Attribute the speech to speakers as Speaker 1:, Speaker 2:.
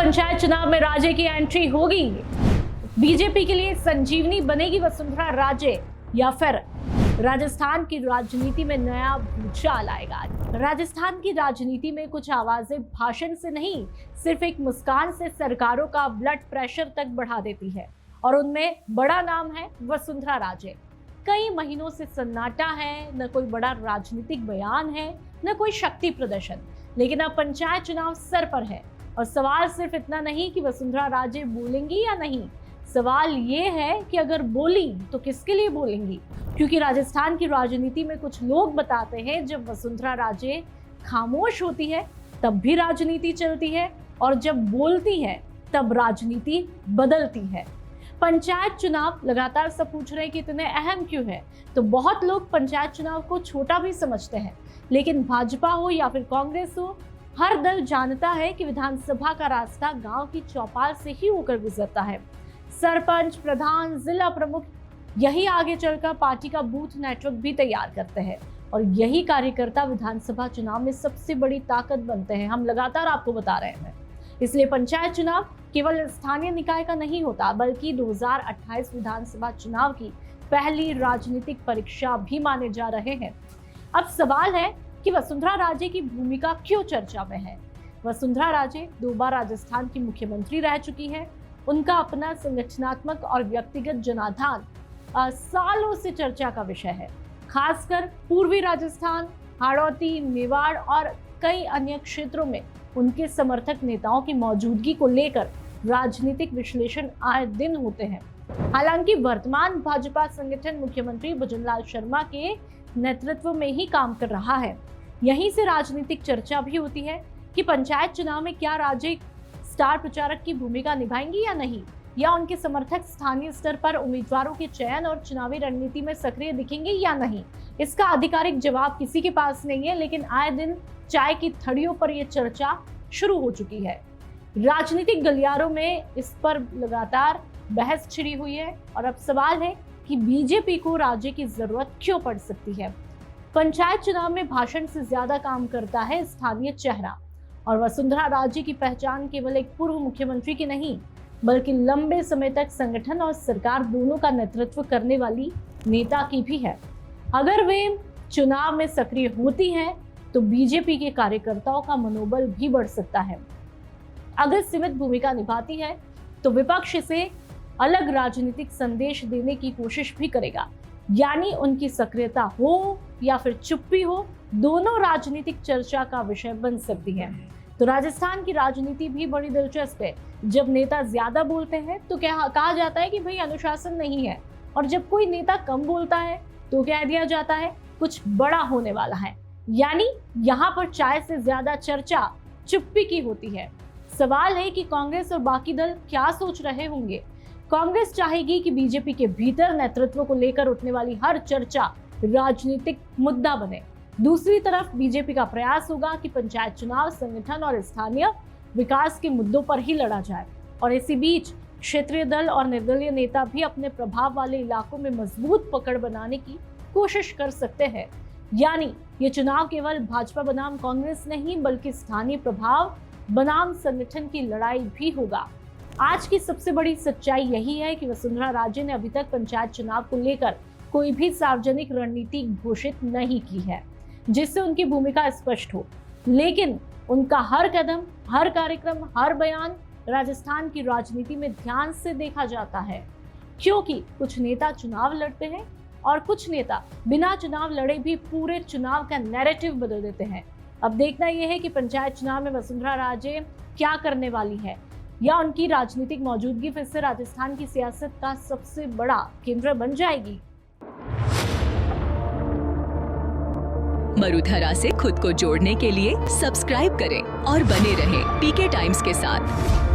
Speaker 1: पंचायत चुनाव में राजे की एंट्री होगी। बीजेपी के लिए संजीवनी बनेगी वसुंधरा राजे या फिर राजस्थान की राजनीति में नया भूचाल आएगा। राजस्थान की राजनीति में कुछ आवाजें भाषण से नहीं, सिर्फ एक मुस्कान से सरकारों का ब्लड प्रेशर तक बढ़ा देती है और उनमें बड़ा नाम है वसुंधरा राजे। कई महीनों से सन्नाटा है, न कोई बड़ा राजनीतिक बयान है, न कोई शक्ति प्रदर्शन, लेकिन अब पंचायत चुनाव सर पर है और सवाल सिर्फ इतना नहीं कि वसुंधरा राजे बोलेंगी या नहीं, सवाल ये है कि अगर बोली तो किसके लिए बोलेंगी। क्योंकि राजस्थान की राजनीति में कुछ लोग बताते हैं जब वसुंधरा राजे खामोश होती है तब भी राजनीति चलती है और जब बोलती है तब राजनीति बदलती है। पंचायत चुनाव लगातार सब पूछ रहे हैं कि इतने अहम क्यों है, तो बहुत लोग पंचायत चुनाव को छोटा भी समझते हैं, लेकिन भाजपा हो या फिर कांग्रेस हो, हर दल जानता है कि विधानसभा का रास्ता गांव की चौपाल से ही होकर गुजरता है। सरपंच, प्रधान, जिला प्रमुख यही आगे चलकर पार्टी का बूथ नेटवर्क भी तैयार करते हैं और यही कार्यकर्ता विधानसभा चुनाव में सबसे बड़ी ताकत बनते हैं। हम लगातार आपको बता रहे हैं। इसलिए पंचायत चुनाव केवल स्थानीय निकाय का नहीं होता, बल्कि 2028 विधानसभा चुनाव की पहली राजनीतिक परीक्षा भी माने जा रहे हैं। अब सवाल है कि वसुंधरा राजे की भूमिका क्यों चर्चा में है। वसुंधरा राजे 2 बार राजस्थान की मुख्यमंत्री रह चुकी है। उनका अपना संगठनात्मक और व्यक्तिगत जनाधान सालों से चर्चा का विषय है। खासकर पूर्वी राजस्थान, हाड़ौती, मेवाड़ और कई अन्य क्षेत्रों में उनके समर्थक नेताओं की मौजूदगी को लेकर राजनीतिक विश्लेषण आए दिन होते हैं। हालांकि वर्तमान भाजपा संगठन मुख्यमंत्री भुजनलाल शर्मा के नेतृत्व में ही काम कर रहा है। यहीं से राजनीतिक चर्चा भी होती है कि पंचायत चुनाव में क्या राजे स्टार प्रचारक की भूमिका निभाएंगी या नहीं, या उनके समर्थक स्थानीय स्तर पर उम्मीदवारों के चयन और चुनावी रणनीति में सक्रिय दिखेंगे या नहीं। इसका आधिकारिक जवाब किसी के पास नहीं है, लेकिन आए दिन चाय की थड़ियों पर यह चर्चा शुरू हो चुकी है। राजनीतिक गलियारों में इस पर लगातार बहस छिड़ी हुई है और अब सवाल है कि बीजेपी को राजे की जरूरत क्यों पड़ सकती है। पंचायत चुनाव में भाषण से ज्यादा काम करता है स्थानीय चेहरा, और वसुंधरा राजे की पहचान केवल एक पूर्व मुख्यमंत्री की नहीं, बल्कि लंबे समय तक संगठन और सरकार दोनों का नेतृत्व करने वाली नेता की भी है। अगर वे चुनाव में सक्रिय होती हैं तो बीजेपी के कार्यकर्ताओं का मनोबल भी बढ़ सकता है। अगर सीमित भूमिका निभाती है तो विपक्ष इसे अलग राजनीतिक संदेश देने की कोशिश भी करेगा, यानी उनकी सक्रियता हो या फिर चुप्पी हो, दोनों राजनीतिक चर्चा का विषय बन सकती है। तो राजस्थान की राजनीति भी बड़ी दिलचस्प है। जब नेता ज्यादा बोलते हैं तो क्या कहा जाता है कि भाई अनुशासन नहीं है, और जब कोई नेता कम बोलता है तो कह दिया जाता है कुछ बड़ा होने वाला है। यानी यहाँ पर चाय से ज्यादा चर्चा चुप्पी की होती है। सवाल है कि कांग्रेस और बाकी दल क्या सोच रहे होंगे। कांग्रेस चाहेगी कि बीजेपी के भीतर नेतृत्व को लेकर उठने वाली हर चर्चा राजनीतिक मुद्दा बने। दूसरी तरफ बीजेपी का प्रयास होगा कि पंचायत चुनाव संगठन और स्थानीय विकास के मुद्दों पर ही लड़ा जाए, और इसी बीच क्षेत्रीय दल और निर्दलीय नेता भी अपने प्रभाव वाले इलाकों में मजबूत पकड़ बनाने की कोशिश कर सकते हैं। यानी ये चुनाव केवल भाजपा बनाम कांग्रेस नहीं, बल्कि स्थानीय प्रभाव बनाम संगठन की लड़ाई भी होगा। आज की सबसे बड़ी सच्चाई यही है कि वसुंधरा राजे ने अभी तक पंचायत चुनाव को लेकर कोई भी सार्वजनिक रणनीति घोषित नहीं की है जिससे उनकी भूमिका स्पष्ट हो, लेकिन उनका हर कदम, हर कार्यक्रम, हर बयान राजस्थान की राजनीति में ध्यान से देखा जाता है। क्योंकि कुछ नेता चुनाव लड़ते हैं और कुछ नेता बिना चुनाव लड़े भी पूरे चुनाव का नैरेटिव बदल देते हैं। अब देखना यह है कि पंचायत चुनाव में वसुंधरा राजे क्या करने वाली है, या उनकी राजनीतिक मौजूदगी फिर से राजस्थान की सियासत का सबसे बड़ा केंद्र बन जाएगी।
Speaker 2: मरुधरा से खुद को जोड़ने के लिए सब्सक्राइब करें और बने रहें पीके टाइम्स के साथ।